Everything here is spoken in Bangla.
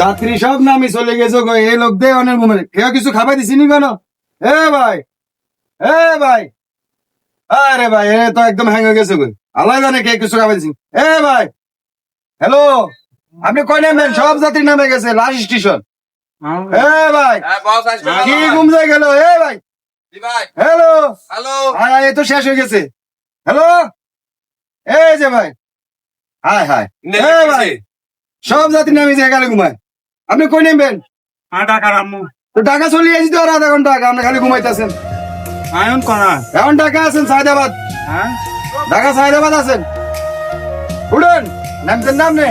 যাত্রী সব নামি চলে গেছে গো, এই লোক দিয়ে অনেক ঘুমানে কেউ কিছু খাবার দিছিনি কেন? এ ভাই, এ ভাই, আরে ভাই এ তো একদম হ্যাং হয়ে গেছে গো। আল্লাহ জানে কে কিছু খাবার দিছি। এ ভাই, হ্যালো, আপনি কই নামবেন? সব যাত্রী নামে গেছে, লাস্ট স্টেশন। এ ভাই, কি ঘুম যায় গেল? এ ভাই, হ্যালো, হ্যাঁ এ তো শেষ হয়ে গেছে। হ্যালো, এই যে ভাই, হাই হাই, এ ভাই, সব যাত্রী নামে যে গেলে ঘুমায়। আপনি কই নামবেন? তো ঢাকা চলে আসি তো আর আধা ঘন্টা আগে, আপনি খালি ঘুমাইতেছেন। এখন ঢাকা আছেন সায়দাবাদ, ঢাকা সায়দাবাদ আছেন। উঠেন, নামছেন নাম নে।